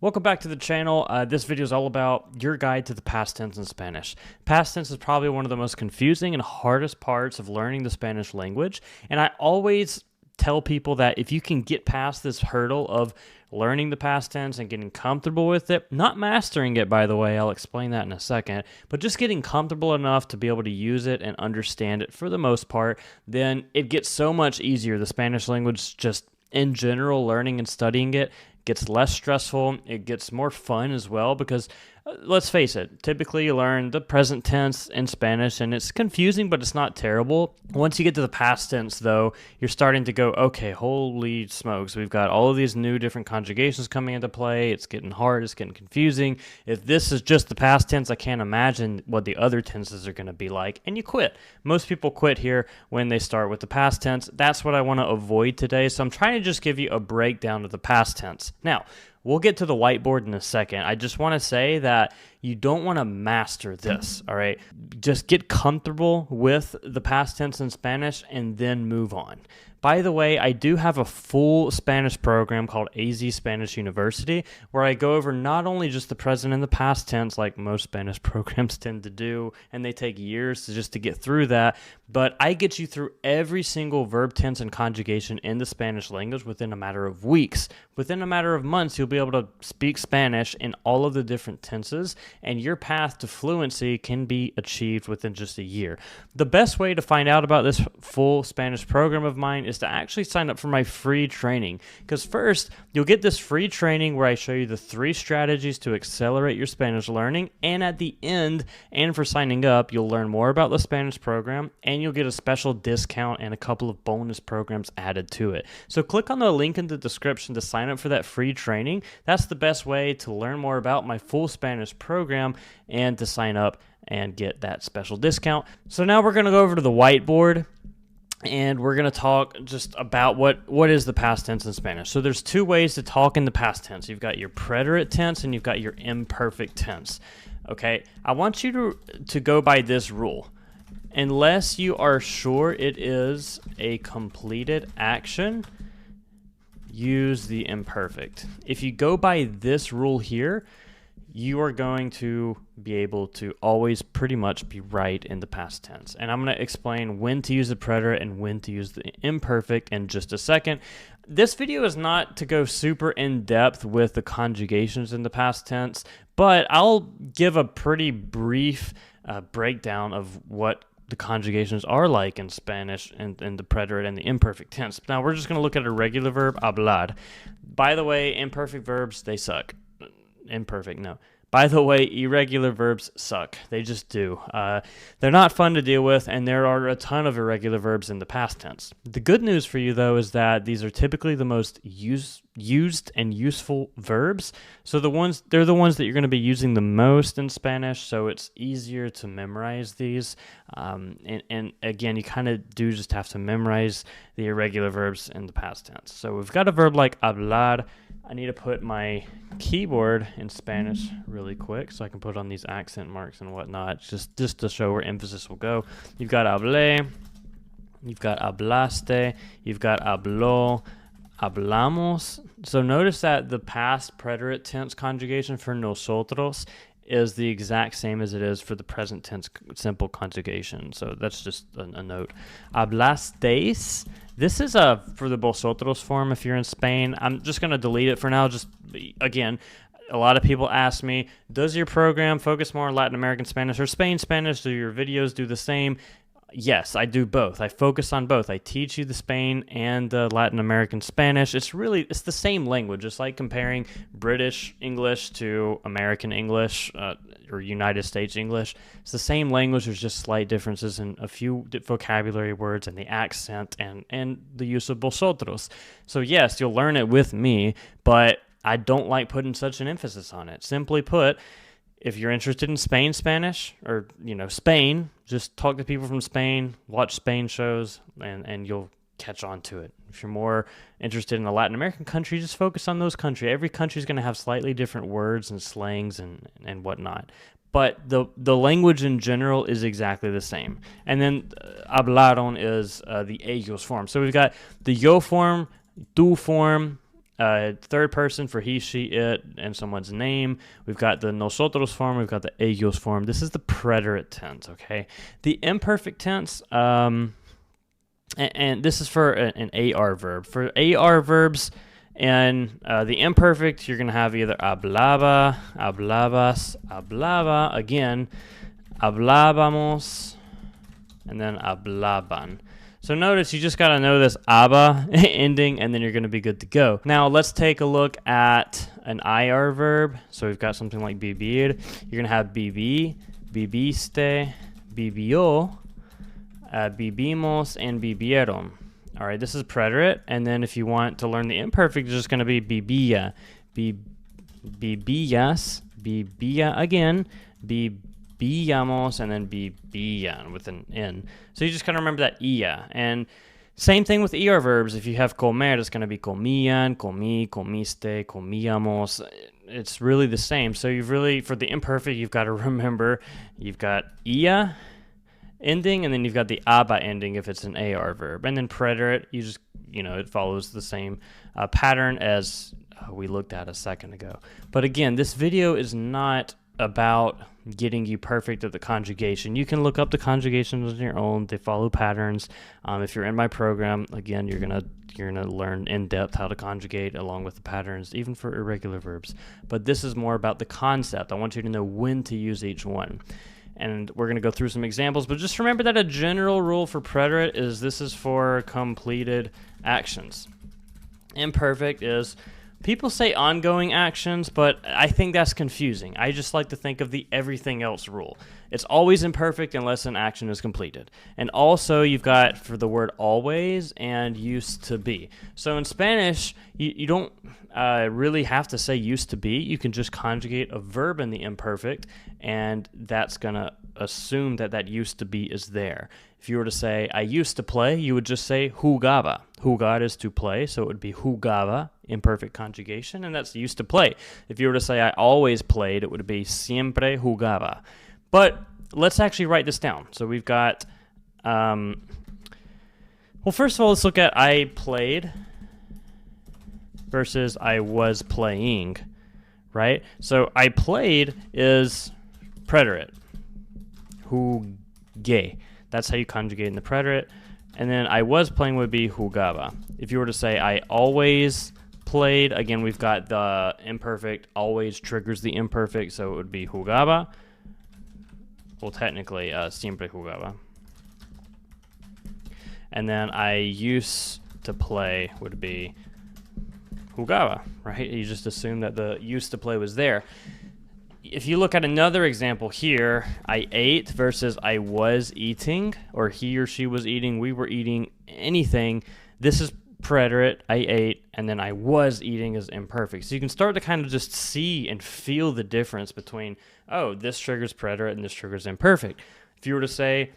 Welcome back to the channel. This video is all about your guide to the past tense in Spanish. Past tense is probably one of the most confusing and hardest parts of learning the Spanish language. And I always tell people that if you can get past this hurdle of learning the past tense and getting comfortable with it, not mastering it, by the way, I'll explain that in a second, but just getting comfortable enough to be able to use it and understand it for the most part, then it gets so much easier. The Spanish language, just in general, learning and studying it gets less stressful. It gets more fun as well because let's face it, typically you learn the present tense in Spanish and it's confusing, but it's not terrible. Once you get to the past tense, though, you're starting to go, okay, holy smokes, we've got all of these new different conjugations coming into play. It's getting hard. It's getting confusing. If this is just the past tense, I can't imagine what the other tenses are going to be like. And you quit. Most people quit here when they start with the past tense. That's what I want to avoid today. So I'm trying to just give you a breakdown of the past tense. Now, we'll get to the whiteboard in a second. I just want to say that you don't want to master this, all right? Just get comfortable with the past tense in Spanish and then move on. By the way, I do have a full Spanish program called AZ Spanish University where I go over not only just the present and the past tense like most Spanish programs tend to do, and they take years just to get through that, but I get you through every single verb tense and conjugation in the Spanish language within a matter of weeks. Within a matter of months, you'll be able to speak Spanish in all of the different tenses, and your path to fluency can be achieved within just a year. The best way to find out about this full Spanish program of mine is to actually sign up for my free training. Because first, you'll get this free training where I show you the 3 strategies to accelerate your Spanish learning, and at the end, and for signing up, you'll learn more about the Spanish program, and you'll get a special discount and a couple of bonus programs added to it. So click on the link in the description to sign up for that free training. That's the best way to learn more about my full Spanish program and to sign up and get that special discount. So now we're going to go over to the whiteboard and we're going to talk just about what is the past tense in Spanish. So there's 2 ways to talk in the past tense. You've got your preterite tense and you've got your imperfect tense. Okay, I want you to go by this rule. Unless you are sure it is a completed action, use the imperfect. If you go by this rule here, you are going to be able to always pretty much be right in the past tense. And I'm going to explain when to use the preterite and when to use the imperfect in just a second. This video is not to go super in depth with the conjugations in the past tense, but I'll give a pretty brief breakdown of what the conjugations are like in Spanish and the preterite and the imperfect tense. Now we're just going to look at a regular verb, hablar. By the way, imperfect verbs, they suck. Imperfect, no. By the way, irregular verbs suck. They just do. They're not fun to deal with, and there are a ton of irregular verbs in the past tense. The good news for you, though, is that these are typically the most used and useful verbs. So they're the ones that you're going to be using the most in Spanish, so it's easier to memorize these. And again, you kind of do just have to memorize the irregular verbs in the past tense. So we've got a verb like hablar. I need to put my keyboard in Spanish really quick so I can put on these accent marks and whatnot, just to show where emphasis will go. You've got hablé, you've got hablaste, you've got habló, hablamos. So notice that the past preterite tense conjugation for nosotros is the exact same as it is for the present tense simple conjugation. So that's just a note. Hablasteis. This is for the vosotros form if you're in Spain. I'm just going to delete it for now. Just, again, a lot of people ask me, does your program focus more on Latin American Spanish or Spain Spanish? Do your videos do the same? Yes, I do both. I focus on both. I teach you the Spain and the Latin American Spanish. It's the same language. It's like comparing British English to American English or United States English. It's the same language. There's just slight differences in a few vocabulary words and the accent and the use of vosotros. So yes, you'll learn it with me, but I don't like putting such an emphasis on it. Simply put, if you're interested in Spain Spanish or, Spain, just talk to people from Spain, watch Spain shows, and you'll catch on to it. If you're more interested in a Latin American country, just focus on those countries. Every country is going to have slightly different words and slangs and whatnot. But the language in general is exactly the same. And then hablaron is the ellos form. So we've got the yo form, tú form, third person for he, she, it, and someone's name. We've got the nosotros form. We've got the ellos form. This is the preterite tense, okay? The imperfect tense, and this is for an AR verb. For AR verbs and the imperfect, you're going to have either hablaba, hablabas, hablaba, again, hablábamos, and then hablaban. So notice you just got to know this aba ending, and then you're going to be good to go. Now let's take a look at an IR verb. So we've got something like vivir. You're going to have viví, viviste, vivió, vivimos, and vivieron. All right, this is preterite. And then if you want to learn the imperfect, it's just going to be vivía, vivías, vivía again, vivíamos, and then vivían with an N. So you just got to remember that ia. And same thing with ER verbs. If you have comer, it's going to be comían, comí, comiste, comíamos. It's really the same. So you've really, for the imperfect, you've got to remember you've got ia ending, and then you've got the aba ending if it's an AR verb. And then preterite, you just, it follows the same pattern as we looked at a second ago. But again, this video is not about getting you perfect at the conjugation. You can look up the conjugations on your own. They follow patterns. If you're in my program, again, you're gonna learn in depth how to conjugate along with the patterns, even for irregular verbs. But this is more about the concept. I want you to know when to use each one. And we're going to go through some examples, but just remember that a general rule for preterite is this is for completed actions. Imperfect is, people say ongoing actions, but I think that's confusing. I just like to think of the everything else rule. It's always imperfect unless an action is completed. And also you've got for the word always and used to be. So in Spanish, you don't really have to say used to be. You can just conjugate a verb in the imperfect, and that's going to assume that that used to be is there. If you were to say, I used to play, you would just say jugaba. Jugar is to play, so it would be jugaba, imperfect conjugation, and that's used to play. If you were to say, I always played, it would be siempre jugaba. But let's actually write this down. So we've got, well, first of all, let's look at I played versus I was playing, right? So I played is preterite, jugué. That's how you conjugate in the preterite. And then I was playing would be jugaba. If you were to say I always played, again, we've got the imperfect always triggers the imperfect, so it would be jugaba. Well, technically, siempre jugaba. And then I used to play would be jugaba, right? You just assume that the used to play was there. If you look at another example here, I ate versus I was eating, or he or she was eating, we were eating, anything. This is preterite, I ate, and then I was eating is imperfect. So you can start to kind of just see and feel the difference between, oh, this triggers preterite and this triggers imperfect. If you were to say,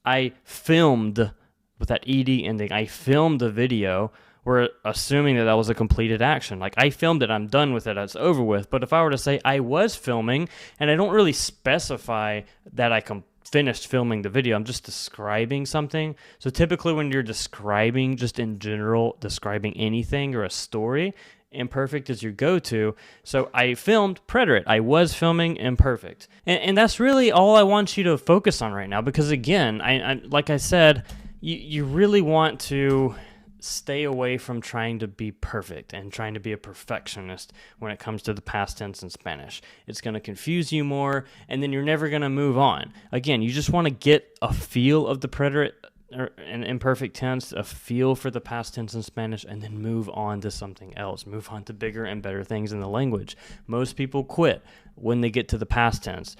I filmed, with that ed ending, I filmed a video, we're assuming that that was a completed action. Like, I filmed it, I'm done with it, it's over with. But if I were to say I was filming, and I don't really specify that I finished filming the video, I'm just describing something. So typically when you're describing, just in general, describing anything or a story, imperfect is your go-to. So I filmed preterite. I was filming imperfect. And that's really all I want you to focus on right now, because again, I like I said, you really want to stay away from trying to be perfect and trying to be a perfectionist when it comes to the past tense in Spanish. It's going to confuse you more, and then you're never going to move on. Again, you just want to get a feel of the preterite and imperfect tense, a feel for the past tense in Spanish, and then move on to something else. Move on to bigger and better things in the language. Most people quit when they get to the past tense,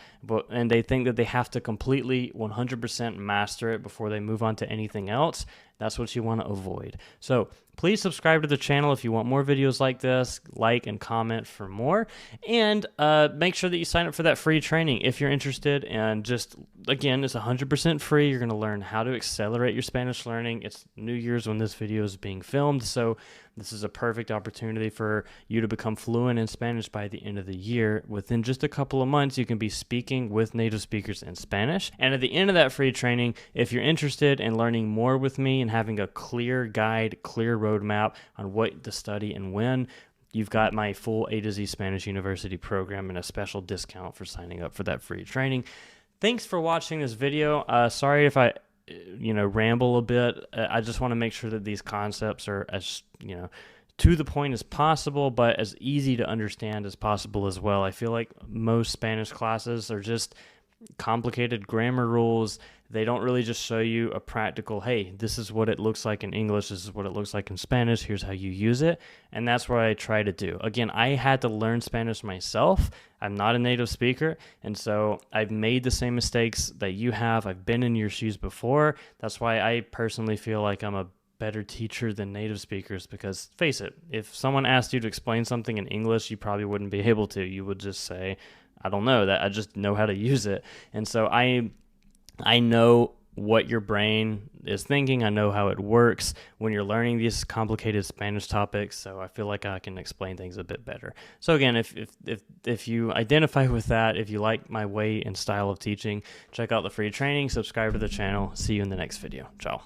and they think that they have to completely 100% master it before they move on to anything else. That's what you want to avoid. So please subscribe to the channel if you want more videos like this. Like and comment for more. And make sure that you sign up for that free training if you're interested. And just, again, it's 100% free. You're going to learn how to accelerate your Spanish learning. It's New Year's when this video is being filmed. So This is a perfect opportunity for you to become fluent in Spanish by the end of the year. Within just a couple of months, you can be speaking with native speakers in Spanish. And at the end of that free training, if you're interested in learning more with me and having a clear guide, clear roadmap on what to study and when, you've got my full A to Z Spanish University program and a special discount for signing up for that free training. Thanks for watching this video. Sorry if I ramble a bit. I just want to make sure that these concepts are as, to the point as possible, but as easy to understand as possible as well. I feel like most Spanish classes are just complicated grammar rules. They don't really just show you a practical, hey, this is what it looks like in English, this is what it looks like in Spanish, here's how you use it. And that's what I try to do. Again, I had to learn Spanish myself. I'm not a native speaker, and so I've made the same mistakes that you have. I've been in your shoes before. That's why I personally feel like I'm a better teacher than native speakers, because face it, if someone asked you to explain something in English, you probably wouldn't be able to. You would just say, I don't know, that I just know how to use it. And so I know what your brain is thinking. I know how it works when you're learning these complicated Spanish topics, so I feel like I can explain things a bit better. So again, if you identify with that, if you like my way and style of teaching, check out the free training, subscribe to the channel. See you in the next video. Ciao.